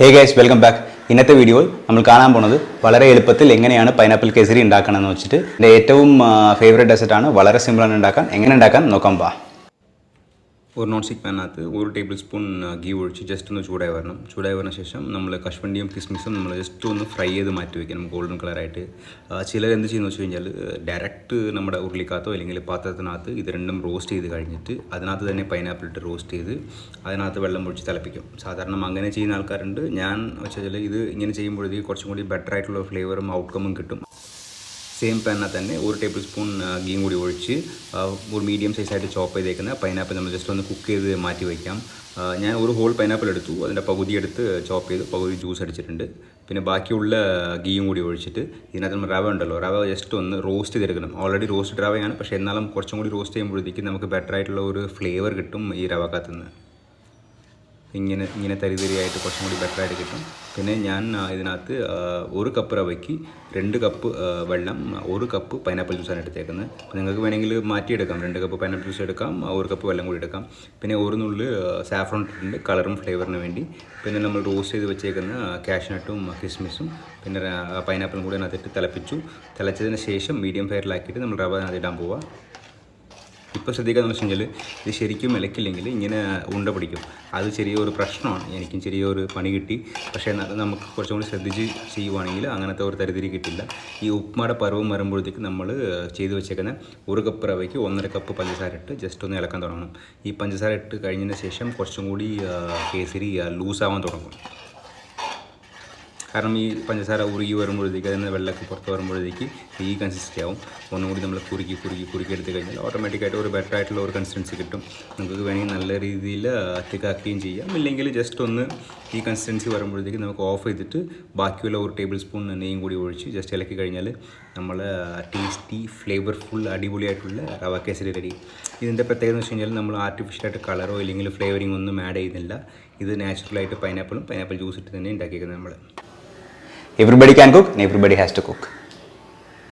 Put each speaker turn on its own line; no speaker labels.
Hey guys welcome back. ഇന്നത്തെ വീഡിയോയിൽ നമ്മൾ കാണാൻ പോകുന്നത് വളരെ എളുപ്പത്തിൽ എങ്ങനെയാണ് പൈനാപ്പിൾ കേസരി ഉണ്ടാക്കണമെന്ന് വെച്ചിട്ട് എൻ്റെ ഏറ്റവും ഫേവറേറ്റ് ഡെസേർട്ടാണ്. വളരെ സിമ്പിളാണ് ഉണ്ടാക്കാൻ. എങ്ങനെ ഉണ്ടാക്കാൻ നോക്കാം പാ. ഒരു നോൺ സ്റ്റിക്ക് പാനകത്ത് 1 ടേബിൾ സ്പൂൺ ഗീ ഒഴിച്ച് ജസ്റ്റ് ഒന്ന് ചൂടായി വരണ ശേഷം നമ്മൾ കശുവണ്ടിയും കിസ്മിസും നമ്മൾ ജസ്റ്റ് ഒന്ന് ഫ്രൈ ചെയ്ത് മാറ്റി വയ്ക്കണം ഗോൾഡൻ കളറായിട്ട്. ചിലർ എന്ത് ചെയ്യുന്നു വെച്ച് കഴിഞ്ഞാൽ ഡയറക്റ്റ് നമ്മുടെ ഉരുളിക്കകത്തോ അല്ലെങ്കിൽ പാത്രത്തിനകത്ത് ഇത് രണ്ടും റോസ്റ്റ് ചെയ്ത് കഴിഞ്ഞിട്ട് അതിനകത്ത് തന്നെ പൈനാപ്പിൾ ഇട്ട് റോസ്റ്റ് ചെയ്ത് അതിനകത്ത് വെള്ളം ഒഴിച്ച് തിളപ്പിക്കും. സാധാരണ അങ്ങനെ ചെയ്യുന്ന ആൾക്കാരുണ്ട്. ഞാൻ വെച്ചാൽ ഇത് ഇങ്ങനെ ചെയ്യുമ്പോഴത്തേക്ക് കുറച്ചും കൂടി ബെറ്റർ ആയിട്ടുള്ള ഫ്ലേവറും ഔട്ട്കമും കിട്ടും. സെയിം പാനിനകത്ത് തന്നെ 1 ടേബിൾ സ്പൂൺ ഗീയും കൂടി ഒഴിച്ച് ഒരു മീഡിയം സൈസായിട്ട് ചോപ്പ് ചെയ്തേക്കുന്ന പൈനാപ്പിൾ നമ്മൾ ജസ്റ്റ് ഒന്ന് കുക്ക് ചെയ്ത് മാറ്റി വയ്ക്കാം. ഞാൻ ഒരു ഹോൾ പൈനാപ്പിൾ എടുത്തു, അതിൻ്റെ പകുതി എടുത്ത് ചോപ്പ് ചെയ്ത് പകുതി ജ്യൂസ് അടിച്ചിട്ടുണ്ട്. പിന്നെ ബാക്കിയുള്ള ഗീയും കൂടി ഒഴിച്ചിട്ട് ഇതിനകത്ത് നമ്മൾ റവ ഉണ്ടല്ലോ, റവ ജസ്റ്റ് ഒന്ന് റോസ്റ്റ് ചെയ്തെടുക്കണം. ഓൾറെഡി റോസ്റ്റഡ് റവയാണ്, പക്ഷേ എന്നാലും കുറച്ചും കൂടി റോസ്റ്റ് ചെയ്യുമ്പോഴത്തേക്ക് നമുക്ക് ബെറ്റർ ആയിട്ടുള്ള ഒരു ഫ്ലേവർ കിട്ടും ഈ റവക്കകത്തുനിന്ന്. ഇങ്ങനെ തരിതരിയായിട്ട് കുറച്ചും കൂടി ബെറ്ററായിട്ട് കിട്ടും. പിന്നെ ഞാൻ ഇതിനകത്ത് 1 കപ്പ് റവയ്ക്ക് 2 കപ്പ് വെള്ളം 1 കപ്പ് പൈനാപ്പിൾ ജ്യൂസാണ് എടുത്തേക്കുന്നത്. അപ്പോൾ നിങ്ങൾക്ക് വേണമെങ്കിൽ മാറ്റിയെടുക്കാം, 2 കപ്പ് പൈനാപ്പിൾ ജ്യൂസ് എടുക്കാം, 1 കപ്പ് വെള്ളം കൂടി എടുക്കാം. പിന്നെ 1 നുള്ളി സാഫ്രോൺ ഇട്ടിട്ടുണ്ട് കളറും ഫ്ലേവറിന് വേണ്ടി. പിന്നെ നമ്മൾ റോസ്റ്റ് ചെയ്ത് വെച്ചേക്കുന്ന കാഷ്നട്ടും കിസ്മിസും പിന്നെ പൈനാപ്പിളും കൂടി അതിനകത്തിട്ട് തിളച്ചതിന് ശേഷം മീഡിയം ഫയറിലാക്കിയിട്ട് നമ്മൾ റവ അതിനകത്ത് ഇടാൻ പോവുക. ഇപ്പോൾ ശ്രദ്ധിക്കാന്ന് വെച്ച് കഴിഞ്ഞാൽ ഇത് ശരിക്കും ഇളക്കില്ലെങ്കിൽ ഇങ്ങനെ ഉണ്ട പിടിക്കും. അത് ചെറിയൊരു പ്രശ്നമാണ്. എനിക്കും ചെറിയൊരു പണി കിട്ടി. പക്ഷേ നമുക്ക് കുറച്ചും കൂടി ശ്രദ്ധിച്ച് ചെയ്യുവാണെങ്കിൽ അങ്ങനത്തെ ഒരു തരിതിരി കിട്ടില്ല. ഈ ഉപ്പുമാടെ പരുവം വരുമ്പോഴത്തേക്ക് നമ്മൾ ചെയ്ത് വെച്ചേക്കുന്ന 1 കപ്പ് റവയ്ക്ക് 1.5 കപ്പ് പഞ്ചസാര ഇട്ട് ജസ്റ്റ് ഒന്ന് ഇളക്കാൻ തുടങ്ങണം. ഈ പഞ്ചസാര ഇട്ട് കഴിഞ്ഞതിന് ശേഷം കുറച്ചും കൂടി കേസരി ലൂസാവാൻ തുടങ്ങും. കാരണം ഈ പഞ്ചസാര ഉരുകി വരുമ്പോഴത്തേക്ക് അതിന് വെള്ളമൊക്കെ പുറത്ത് വരുമ്പോഴത്തേക്ക് ഈ കൺസിസ്റ്റൻസി ആവും. ഒന്നും കൂടി നമ്മൾ കുറുക്കി എടുത്ത് കഴിഞ്ഞാൽ ഓട്ടോമാറ്റിക്കായിട്ട് ഒരു ബെറ്റർ ആയിട്ടുള്ള ഒരു കൺസിസ്റ്റൻസി കിട്ടും. നമുക്ക് വേണമെങ്കിൽ നല്ല രീതിയിൽ തിക്കാക്കുകയും ചെയ്യാം. ഇല്ലെങ്കിൽ ജസ്റ്റ് ഒന്ന് ഈ കൺസിസ്റ്റൻസി വരുമ്പോഴത്തേക്ക് നമുക്ക് ഓഫ് ചെയ്തിട്ട് ബാക്കിയുള്ള 1 ടേബിൾ സ്പൂൺ നെയ്യും കൂടി ഒഴിച്ച് ജസ്റ്റ് ഇളക്കി കഴിഞ്ഞാൽ നമ്മൾ ടേസ്റ്റി ഫ്ലേവർഫുൾ അടിപൊളിയായിട്ടുള്ള റവ കേസരി റെഡി. ഇതിൻ്റെ പ്രത്യേകത എന്ന് വെച്ച് കഴിഞ്ഞാൽ നമ്മൾ ആർട്ടിഫിഷ്യലായിട്ട് കളറോ ഇല്ലെങ്കിൽ ഫ്ലേവറിംഗ് ഒന്നും ആഡ് ചെയ്യുന്നില്ല. ഇത് നാച്ചുറലായിട്ട് പൈനാപ്പിൾ ജ്യൂസ് ഇട്ട് തന്നെ ഉണ്ടാക്കിയിരിക്കുന്നത് നമ്മൾ. Everybody can cook and everybody has to cook.